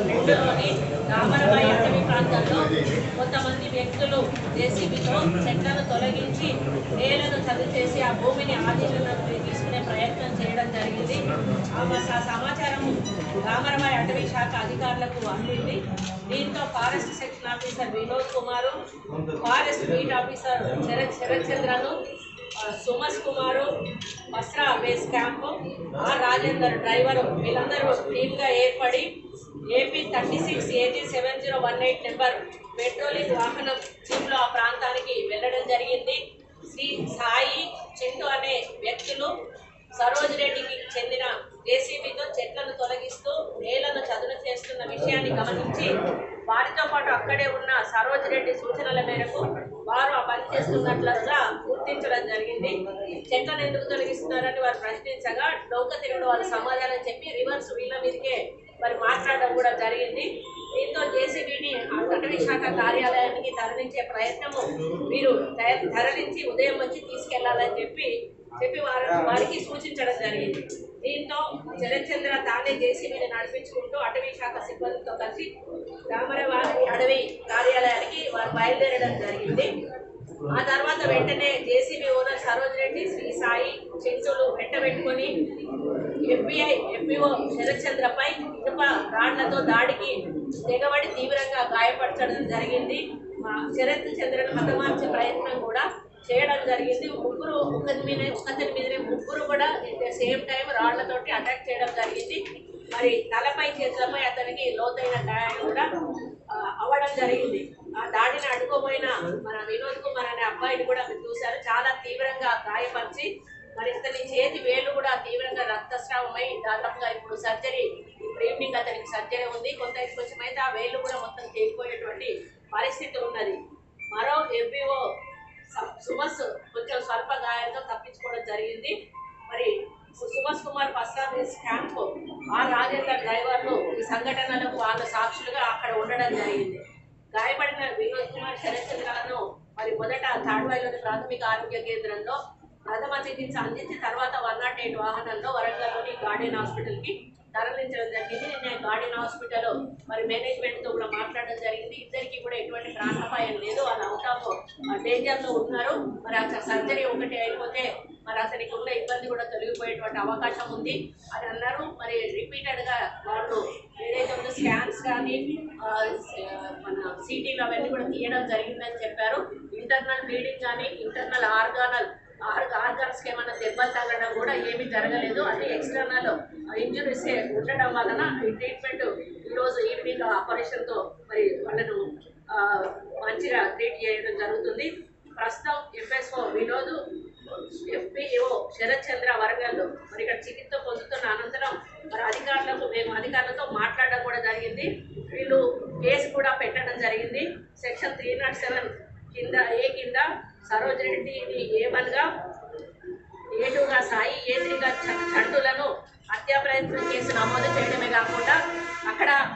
2లోని రామరబాయి అటవీ ప్రాంతంలో కొంతమంది వ్యక్తులు జేసీబీతో చెట్లను తొలగించి నేలను చదువు చేసి ఆ భూమిని ఆధీనంలోకి తీసుకునే ప్రయత్నం చేయడం జరిగింది. ఆ సమాచారం రామరబాయి అటవీ శాఖ అధికారులకు అందింది. దీంతో forest section officer Vinod Kumar, forest beat officer Sharath చంద్రను, సుమస్ కుమారు, వస్త్రా base camp, R Rajender driver వీళ్ళందరూ టీమ్గా ఏర్పడి ఏపీ 36 AG 7018 నెంబర్ పెట్రోలింగ్ వాహనం జీప్లో ఆ ప్రాంతానికి వెళ్ళడం జరిగింది. శ్రీ సాయి చింటూ అనే వ్యక్తులు సరోజ్ రెడ్డికి చెందిన జేసీబీతో చెట్లను తొలగిస్తూ నేలను చదును చేస్తున్న విషయాన్ని గమనించి వారితో పాటు అక్కడే ఉన్న సరోజ్ రెడ్డి సూచనల మేరకు వారు ఆ పని చేస్తున్నట్లుగా గుర్తించడం జరిగింది. చెట్లను ఎందుకు తొలగిస్తున్నారని వారు ప్రశ్నించగా డౌక తిరుగుడు వాళ్ళు సమాధానం చెప్పి రివర్స్ వీళ్ళ మీదకే మరి మాట్లాడడం కూడా జరిగింది. దీంతో జేసీబీని అటవీ శాఖ కార్యాలయానికి తరలించే ప్రయత్నము వీరు తరలించి ఉదయం వచ్చి తీసుకెళ్లాలని చెప్పి వారికి సూచించడం జరిగింది. దీంతో శరత్చంద్ర తానే జేసీబీని నడిపించుకుంటూ అటవీ శాఖ సిబ్బందితో కలిసి రామరబాయి అటవీ కార్యాలయానికి వారు బయలుదేరడం జరిగింది. ఆ తర్వాత వెంటనే జేసీబీ ఓనర్ సరోజ్ రెడ్డి, శ్రీ సాయి చింటూలు వెంటబెట్టుకొని FBO శరత్చంద్రపై ఇనుప రాళ్లతో దాడికి తెగబడి తీవ్రంగా గాయపరచడం జరిగింది. శరత్చంద్రను హతమార్చే ప్రయత్నం కూడా చేయడం జరిగింది. ఒకరి మీదనే ముగ్గురు కూడా సేమ్ టైం రాళ్లతోటి అటాక్ చేయడం జరిగింది. మరి తలపై చేతులపై అతనికి లోతైన గాయాలు కూడా అవ్వడం జరిగింది. ఆ దాడిని అడ్డుకోబోయిన మన వినోద్ కుమార్ అనే అబ్బాయిని కూడా మీరు చూశారు, చాలా తీవ్రంగా గాయపరిచి మరి ఇతని చేతి వేళ్ళు కూడా తీవ్రంగా రక్తస్రావమై దాదాపుగా ఇప్పుడు సర్జరీ, ఇప్పుడు ఈవినింగ్ అతనికి సర్జరీ ఉంది. కొంచెం అయితే ఆ వేళ్ళు కూడా మొత్తం తెగిపోయేటువంటి పరిస్థితి ఉన్నది. మరో FBO సుమస్ కొంచెం స్వల్ప గాయాలతో తప్పించుకోవడం జరిగింది. మరి సుమస్ కుమార్ పస్రాబేస్ క్యాంప్ ఆర్ రాజేందర్ డ్రైవర్లు ఈ సంఘటనలకు వాళ్ళ సాక్షులుగా అక్కడ ఉండడం జరిగింది. గాయపడిన వినోద్ కుమార్ శరత్చంద్రలను మరి మొదట తాడ్వాయిలోని ప్రాథమిక ఆరోగ్య కేంద్రంలో ప్రథమ చికిత్స అందించి తర్వాత 108 వాహనంలో వరంగల్లోని గార్డెన్ హాస్పిటల్కి తరలించడం జరిగింది. నేను గార్డెన్ హాస్పిటల్ మరి మేనేజ్మెంట్తో కూడా మాట్లాడడం జరిగింది. ఇద్దరికి కూడా ఎటువంటి ప్రాణాపాయం లేదు, వాళ్ళు అవుట్ ఆఫ్ డేంజర్లో ఉన్నారు. మరి అక్కడ సర్జరీ ఒకటి అయిపోతే మరి అతనికి ఉన్న ఇబ్బంది కూడా తొలగిపోయేటువంటి అవకాశం ఉంది అని అన్నారు. మరి రిపీటెడ్గా వాళ్ళు ఏదైతే ఉందో స్కాన్స్ కానీ మన సిటీలు అవన్నీ కూడా తీయడం జరిగిందని చెప్పారు. ఇంటర్నల్ బ్లీడింగ్ కానీ ఇంటర్నల్ ఆర్గాన్స్కి ఏమైనా దెబ్బలు తగ్గడం కూడా ఏమీ జరగలేదు. అది ఎక్స్టర్నల్ ఇంజురీస్ ఉండడం వలన ఈ ట్రీట్మెంట్ ఈరోజు ఈవినింగ్ ఆపరేషన్తో మరి వాళ్ళను మంచిగా ట్రీట్ చేయడం జరుగుతుంది. ప్రస్తుతం FSO వినోద్, FBO శరత్చంద్ర వరంగల్లో మరి ఇక్కడ చికిత్స పొందుతున్న అనంతరం మరి అధికారులతో మాట్లాడడం కూడా జరిగింది. వీళ్ళు కేసు కూడా పెట్టడం జరిగింది. సెక్షన్ 307 కింద కింద సరోజ్ రెడ్డిని A1గా, A2గా సాయి, A3గా చంటులను హత్యా ప్రయత్నం కేసు నమోదు చేయడమే కాకుండా అక్కడ